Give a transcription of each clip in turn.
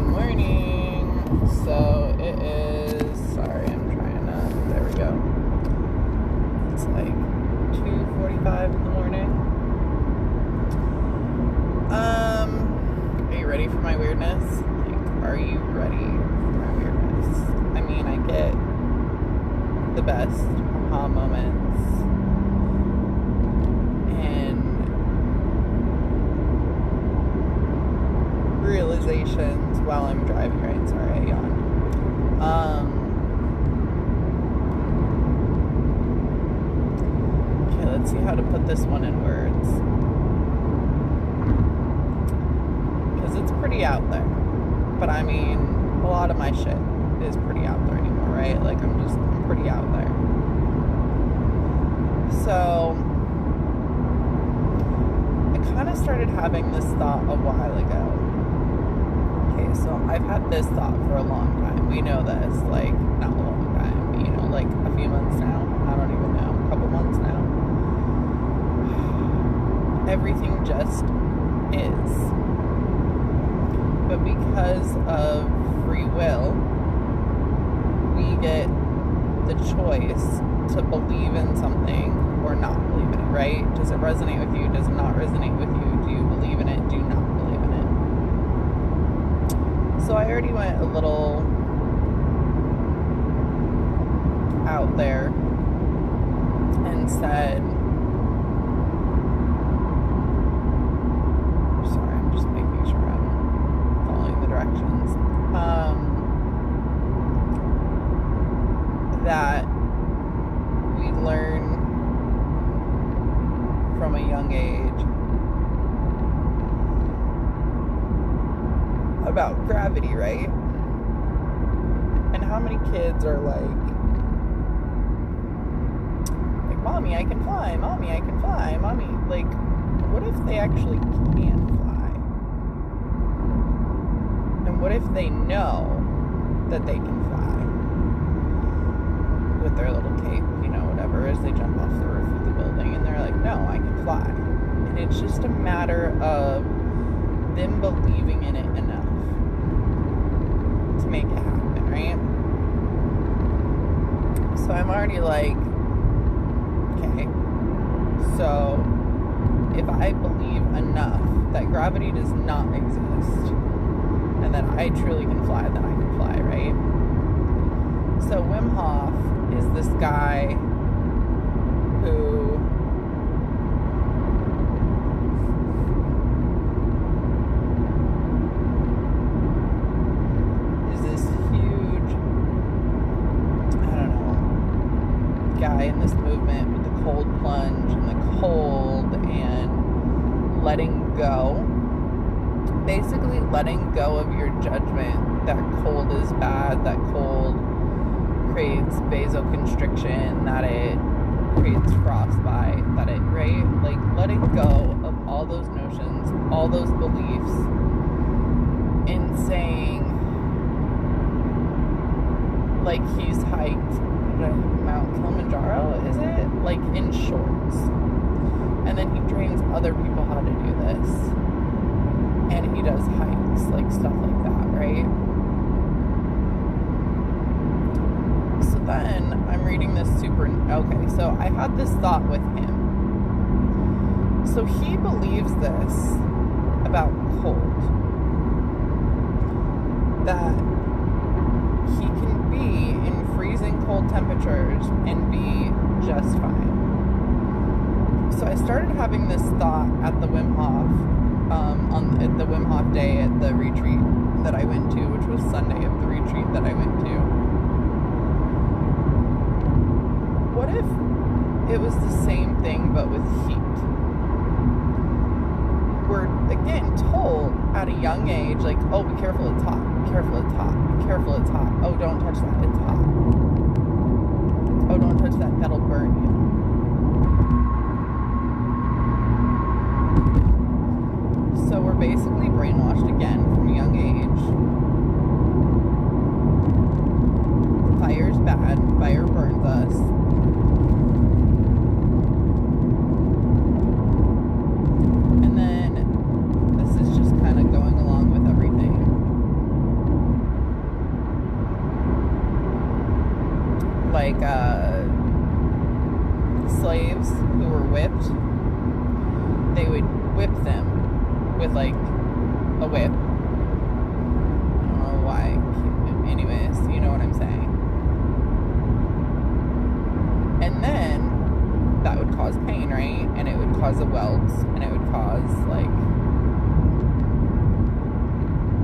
morning. So it is, sorry, I'm trying to, there we go. It's like 2:45 in the morning. Are you ready for my weirdness? Like, are you ready for my weirdness? I mean, I get the best aha moments and realizations while I'm driving, right? Sorry, I yawned. Okay, let's see how to put this one in words. Because it's pretty out there. But I mean, a lot of my shit is pretty out there anymore, right? Like, I'm pretty out there. So, I kind of started having this thought a while ago. Okay, so I've had this thought for a long time. We know this, like, not a long time, you know, like a few months now. I don't even know, a couple months now. Everything just is. But because of free will, we get the choice to believe in something or not believe in it, right? Does it resonate with you? Does it not resonate with you? Do you believe in it? Do you not believe in it? So I already went a little out there and said, sorry, I'm just making sure I'm following the directions, that we learn from a young age about gravity, right? And how many kids are like, mommy, I can fly, mommy, I can fly, mommy. Like, what if they actually can fly? And what if they know that they can fly? With their little cape, you know, whatever, as they jump off the roof of the building, and they're like, no, I can fly. And it's just a matter of them believing in it enough to make it happen, right? So I'm already like, okay, so if I believe enough that gravity does not exist and that I truly can fly, then I can fly, right? So Wim Hof is this guy who is this huge, I don't know, guy in this movement with the cold plunge and the cold and letting go. Basically letting go of your judgment that cold is bad, that cold creates vasoconstriction, that it creates frostbite, that it, right? Like, letting go of all those notions, all those beliefs, and saying, like, he's hiked Mount Kilimanjaro, is it? Like, in shorts. And then he trains other people how to do this. And he does hikes, like, stuff like that, right? Then I'm reading this okay, so I had this thought with him. So he believes this about cold, that he can be in freezing cold temperatures and be just fine. So I started having this thought at the Wim Hof, at the Wim Hof day at the retreat that I went to, which was Sunday of the retreat that I went to. What if it was the same thing but with heat? We're, again, told at a young age, like, oh, be careful, it's hot, be careful, it's hot, be careful, it's hot, oh, don't touch that, it's hot, oh, don't touch that, that'll burn you. So we're basically brainwashed again from a young age. Fire's bad, fire burns us. And then this is just kind of going along with everything. like slaves who were whipped, they would whip them with like a whip. I don't know why. Anyways, you know what I'm saying. And then that would cause pain, right? And it would cause a welt, and it would cause like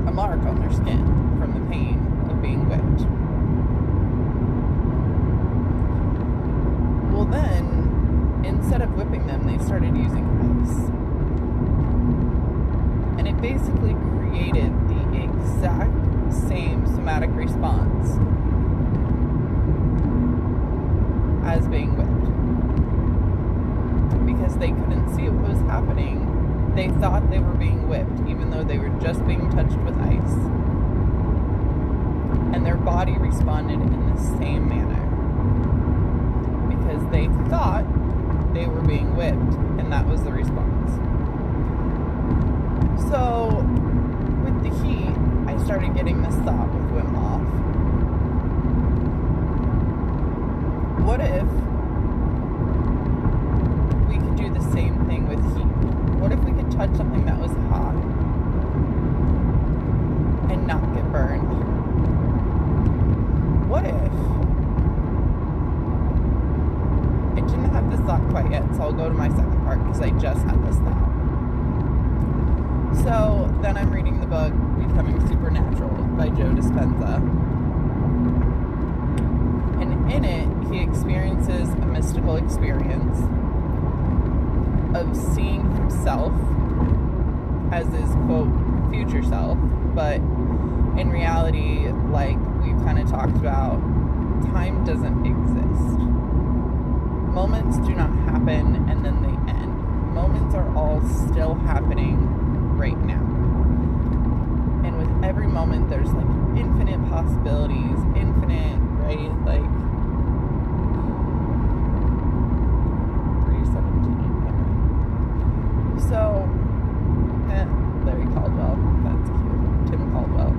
a mark on their skin from the pain of being whipped. Well, then, instead of whipping them, they started using ice. And it basically created the exact same somatic response as being whipped. Because they couldn't see what was happening. They thought they were being whipped, even though they were just being touched with ice. And their body responded in the same manner. Because they thought they were being whipped, and that was the response. So, with the heat, I started getting this thought with Wim Hof. What if we could do the same thing with heat? What if we could touch something that was hot and not get burned? What if... I didn't have this thought quite yet, so I'll go to my second part because I just had this thought. So then I'm reading the book Becoming Supernatural by Joe Dispenza. And in it, he experiences a mystical experience of seeing himself as his, quote, future self. But in reality, like we've kind of talked about, time doesn't exist. Moments do not happen and then they end. Moments are all still happening right now. And with every moment, there's like infinite possibilities, infinite, right? Like 3:17. So, Larry Caldwell, that's cute. Tim Caldwell.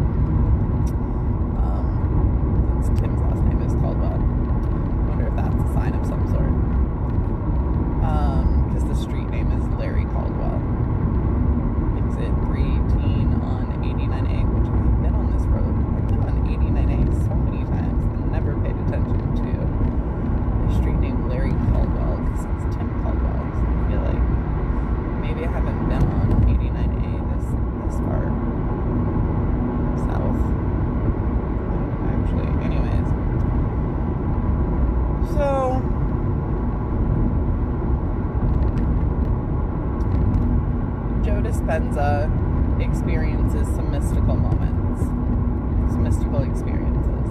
Tim's last name is Caldwell. I wonder if that's a sign of some sort. Because the street name is Larry Caldwell. Exit 318 on 89A, which I've been on this road. I've been on 89A so many times and never paid attention to the street name Larry Caldwell because it's Tim Caldwell. So I feel like maybe I haven't been on 89A this far south. Actually, anyways. So Joe Dispenza experiences some mystical moments, some mystical experiences,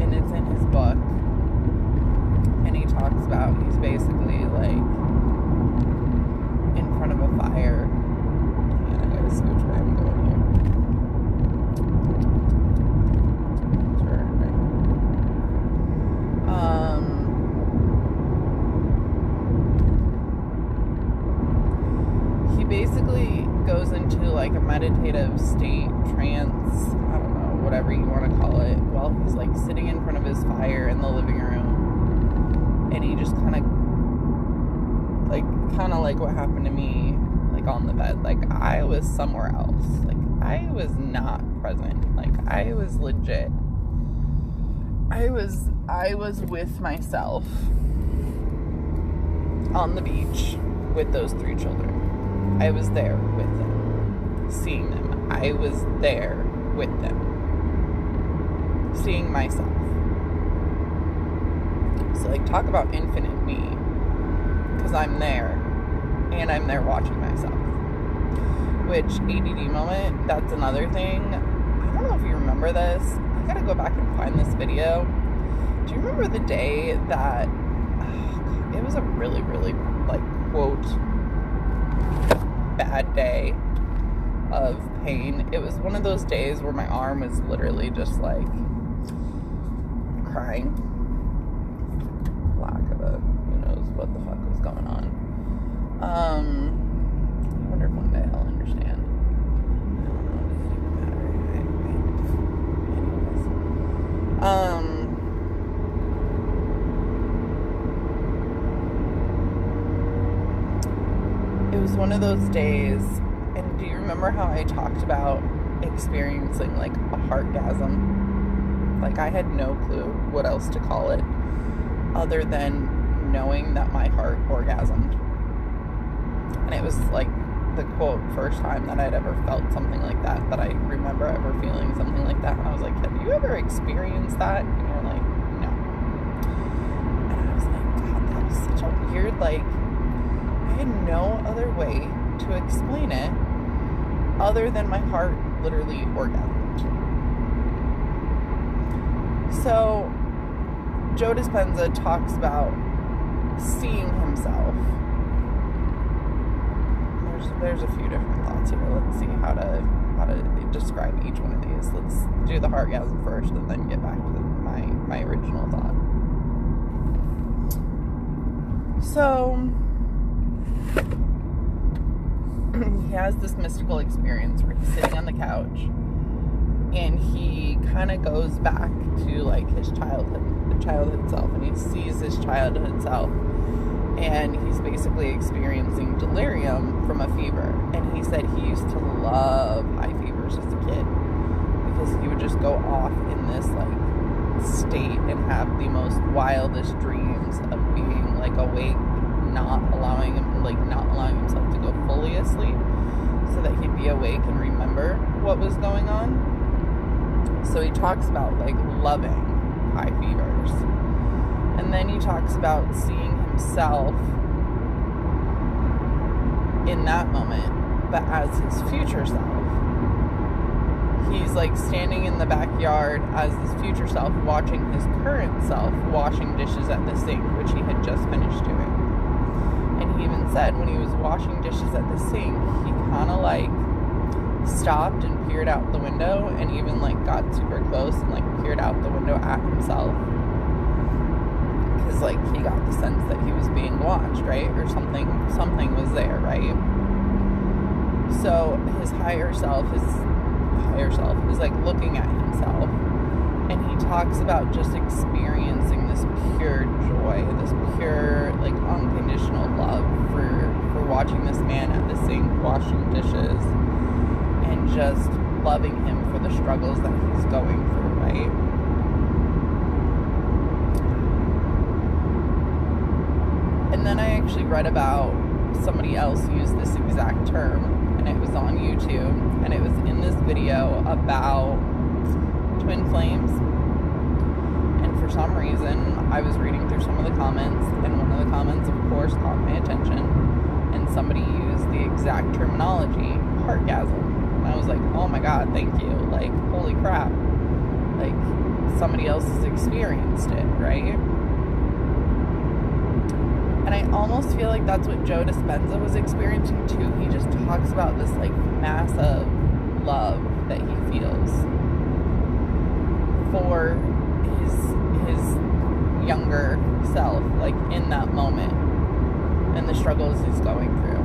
and it's in his book. And he talks about he's basically like in front of a fire. And I gotta switch where I'm going here. Turn right. He basically goes into like a meditative state, trance, I don't know, whatever you want to call it, while he's like sitting in front of his fire in the living room. And he just kind of like what happened to me, like on the bed. Like I was somewhere else. Like I was not present. Like I was legit. I was with myself on the beach with those 3 children. I was there with them, seeing them. I was there with them, seeing myself. So like talk about infinite me, because I'm there, and I'm there watching myself. Which ADD moment, that's another thing. I don't know if you remember this. I gotta go back and find this video. Do you remember the day that it was a really, really like quote bad day of pain? It was one of those days where my arm was literally just like crying. Lack of a who knows what the fuck was going on. I wonder if one day I'll understand. I don't know, does it even matter? Anyways. one of those days, and do you remember how I talked about experiencing like a heartgasm? Like, I had no clue what else to call it other than knowing that my heart orgasmed. And it was like the quote first time that I'd ever felt something like that I remember ever feeling something like that. And I was like, have you ever experienced that? And you're like, no. And I was like, God, that was such a weird, like, I had no other way to explain it other than my heart literally orgasmed. So Joe Dispenza talks about seeing himself. There's a few different thoughts here. Let's see how to describe each one of these. Let's do the heartgasm first and then get back to my original thought. So he has this mystical experience where he's sitting on the couch and he kind of goes back to like his childhood self, and he sees his childhood self, and he's basically experiencing delirium from a fever. And he said he used to love high fevers as a kid because he would just go off in this like state and have the most wildest dreams of being like awake, not allowing himself to go fully asleep so that he'd be awake and remember what was going on. So he talks about like loving high fevers. And then he talks about seeing himself in that moment, but as his future self. He's like standing in the backyard as his future self, watching his current self washing dishes at the sink, which he had just finished doing. And he even said when he was washing dishes at the sink, he kind of like stopped and peered out the window, and even like got super close and like peered out the window at himself. Like he got the sense that he was being watched, right? Or something was there, right? So his higher self is like looking at himself, and he talks about just experiencing this pure joy, this pure like unconditional love for watching this man at the sink washing dishes, and just loving him for the struggles that he's going through, right? And then I actually read about somebody else used this exact term, and it was on YouTube, and it was in this video about twin flames. And for some reason, I was reading through some of the comments, and one of the comments, of course, caught my attention, and somebody used the exact terminology, heartgasm. And I was like, oh my God, thank you. Like, holy crap. Like, somebody else has experienced it, right? And I almost feel like that's what Joe Dispenza was experiencing too. He just talks about this like massive love that he feels for his younger self, like in that moment, and the struggles he's going through.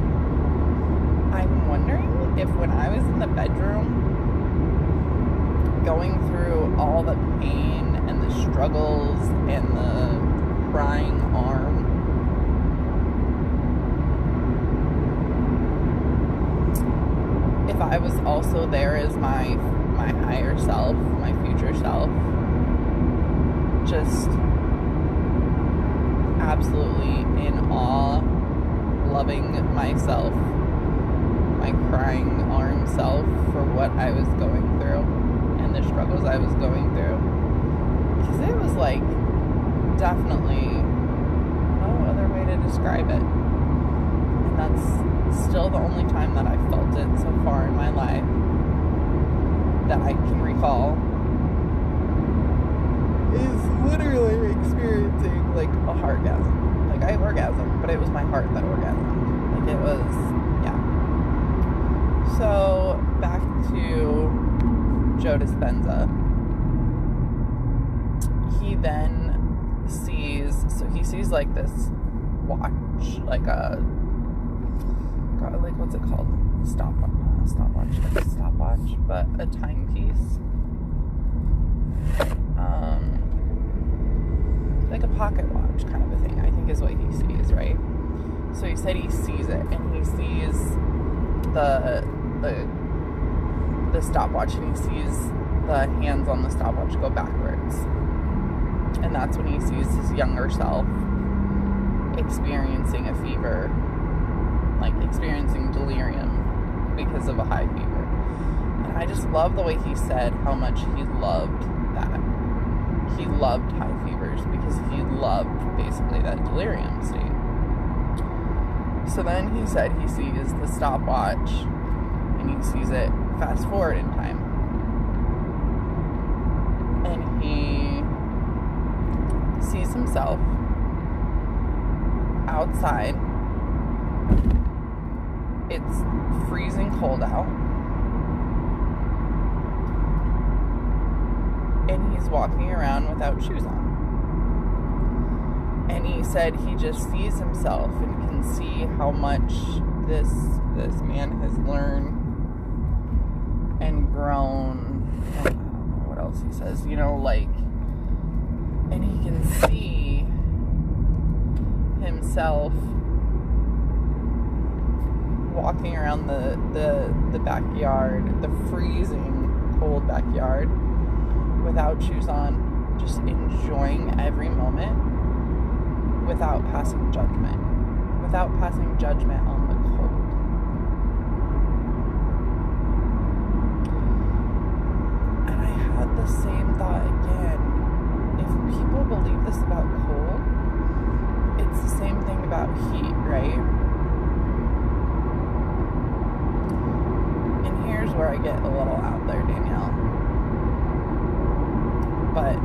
I'm wondering if when I was in the bedroom going through all the pain and the struggles and the crying arm, if I was also there as my higher self, my future self, just absolutely in awe, loving myself, my crying arm self for what I was going through and the struggles I was going through. Because it was like definitely no other way to describe it. And that's still the only time that I've felt it so far in my life that I can recall, is literally experiencing like a heartgasm. Like I orgasmed, but it was my heart that orgasmed. Like it was, yeah. So back to Joe Dispenza. He then sees like this watch, like a what's it called? Stopwatch, but a timepiece. Like a pocket watch kind of a thing, I think is what he sees, right? So he said he sees it, and he sees the stopwatch, and he sees the hands on the stopwatch go backwards. And that's when he sees his younger self experiencing a fever, like experiencing delirium because of a high fever. And I just love the way he said how much he loved that. He loved high fevers because he loved basically that delirium state. So then he said he sees the stopwatch, and he sees it fast forward in time. And he sees himself outside. It's freezing cold out. And he's walking around without shoes on. And he said he just sees himself and can see how much this man has learned and grown. I don't know what else he says, and he can see himself walking around the backyard, the freezing cold backyard, without shoes on, just enjoying every moment without passing judgment on the cold. And I had the same thought again. If people believe this about cold, it's the same thing about heat, right? And here's where I get a little out there, Danielle. But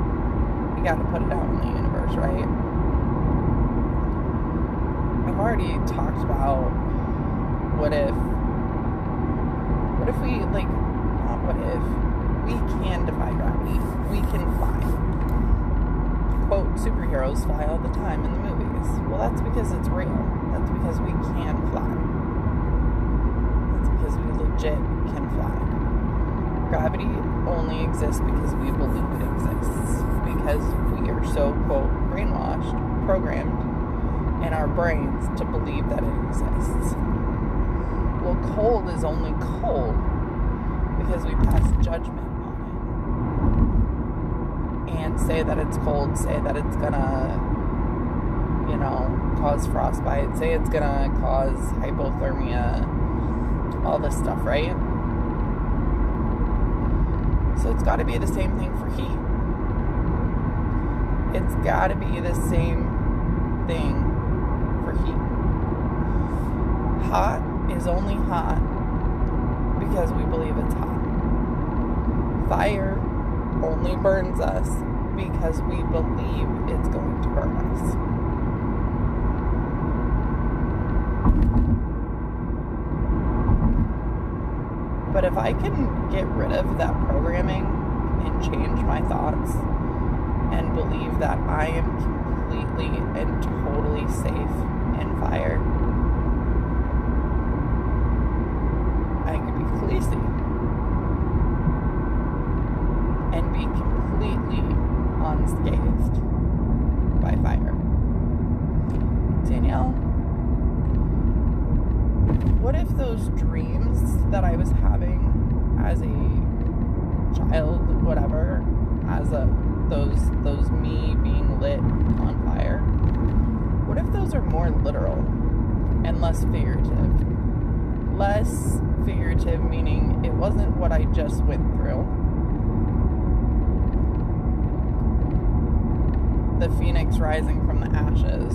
you gotta put it out in the universe, right? I've already talked about what if we, not what if, we can defy gravity. We can fly. Quote, superheroes fly all the time in the movies. Well, that's because it's real. That's because we can fly. That's because we legit can fly. Gravity only exists because we believe it exists. Because we are so, quote, brainwashed, programmed in our brains to believe that it exists. Well, cold is only cold because we pass judgment on it. And say that it's cold, say that it's gonna, cause frostbite, say it's gonna cause hypothermia, all this stuff, right? So it's got to be the same thing for heat. It's got to be the same thing for heat. Hot is only hot because we believe it's hot. Fire only burns us because we believe it's going to burn us. But if I can get rid of that programming and change my thoughts and believe that I am completely and totally safe in fire, I could be Khaleesi and be completely unscathed by fire. Danielle, what if those dreams that I was having as a child, whatever, as those me being lit on fire, what if those are more literal and less figurative? Less figurative meaning it wasn't what I just went through. The phoenix rising from the ashes.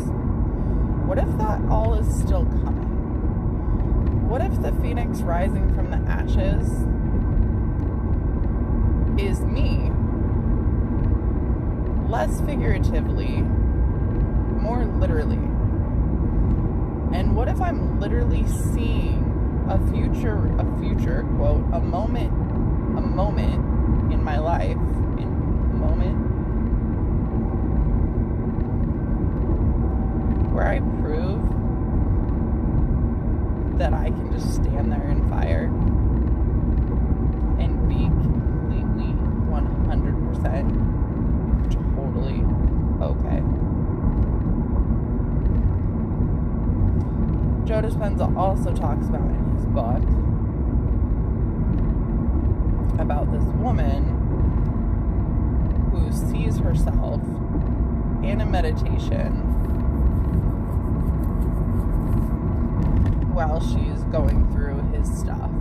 What if that all is still coming? What if the phoenix rising from the ashes is me? Less figuratively, more literally. And what if I'm literally seeing a future, quote, a moment in my life, where I prove that I can just stand there in fire and be completely 100% totally okay. Dispenza also talks about in his book about this woman who sees herself in a meditation while she's going through his stuff.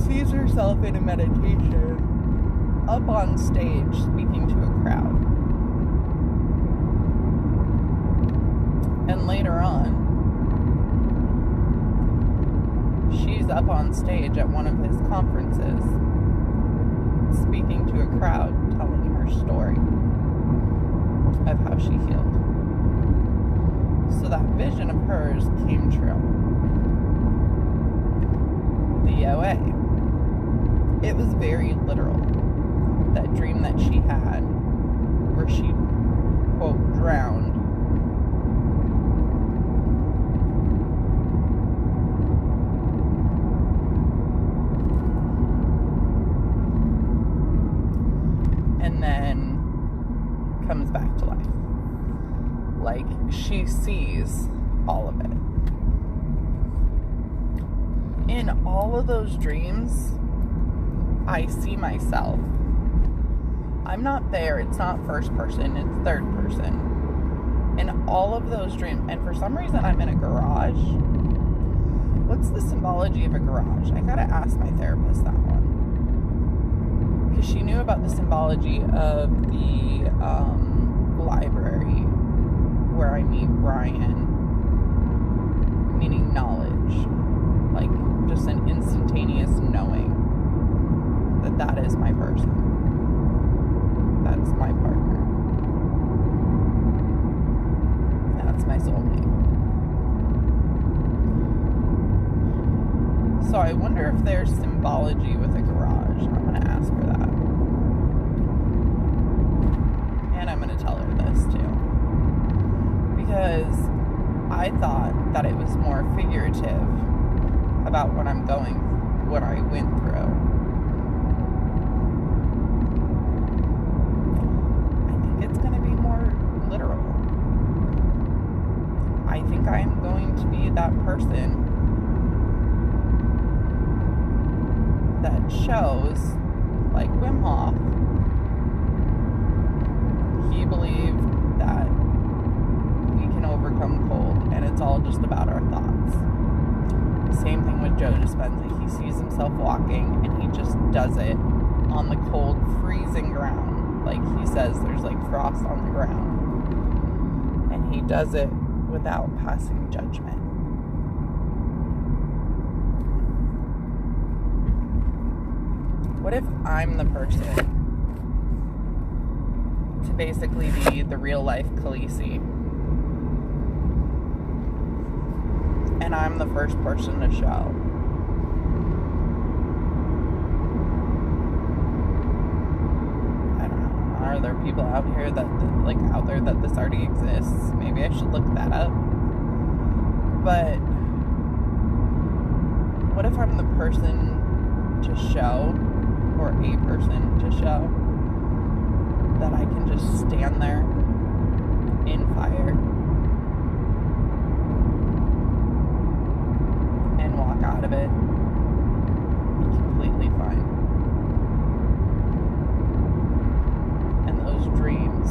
Sees herself in a meditation up on stage speaking to a crowd. And later on, she's up on stage at one of his conferences speaking to a crowd, telling her story of how she healed. So that vision of hers came true. The OA. It was very literal. That dream that she had, where she, quote, drowned. And then comes back to life. Like, she sees all of it. In all of those dreams, I see myself. I'm not there. It's not first person. It's third person. In all of those dreams. And for some reason, I'm in a garage. What's the symbology of a garage? I gotta ask my therapist that one. Because she knew about the symbology of the library where I meet Brian. Meaning knowledge. Like, just an instantaneous knowing that that is my person. That's my partner. That's my soulmate. So I wonder if there's symbology with a garage. I'm going to ask her that. And I'm going to tell her this too. Because I thought that it was more figurative about what I'm going, what I went through. It's going to be more literal. I think I'm going to be that person that shows, like Wim Hof, he believed that we can overcome cold, and it's all just about our thoughts. Same thing with Joe Dispenza. He sees himself walking, and he just does it on the cold, freezing ground. Like he says, there's like frost on the ground. And he does it without passing judgment. What if I'm the person to basically be the real life Khaleesi? And I'm the first person to show. Are there people out here that this already exists? Maybe I should look that up. But what if I'm the person to show, or a person to show, that I can just stand there in fire and walk out of it completely fine? Dreams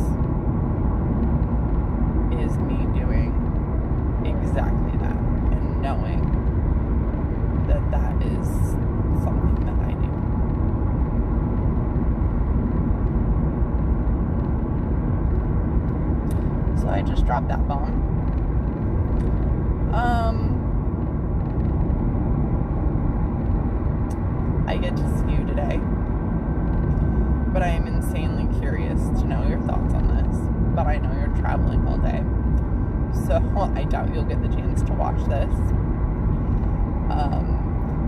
is me doing exactly that and knowing that that is something that I do. So I just dropped that bomb. I get to see you today. But I am insanely curious to know your thoughts on this. But I know you're traveling all day. So I doubt you'll get the chance to watch this.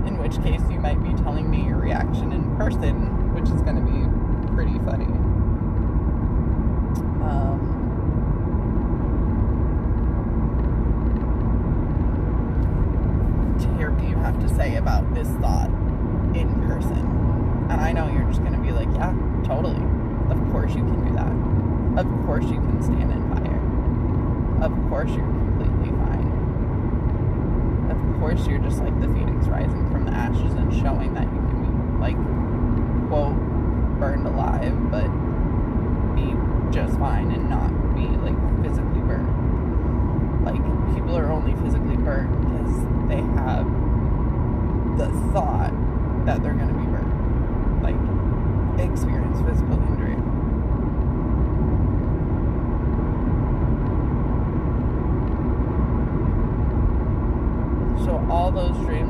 In which case you might be telling me your reaction in person, which is going to be pretty funny. To hear what you have to say about this thought in person. And I know you're just going to be like, yeah, totally. Of course you can do that. Of course you can stand in fire. of course you're completely fine. Of course you're just like the phoenix rising from the ashes and showing that you can be, like, quote, burned alive, but be just fine and not be, like, physically burned. Like, people are only physically burned because they have the thought that they're going to be burned. Like, experience physical injury. So all those dreams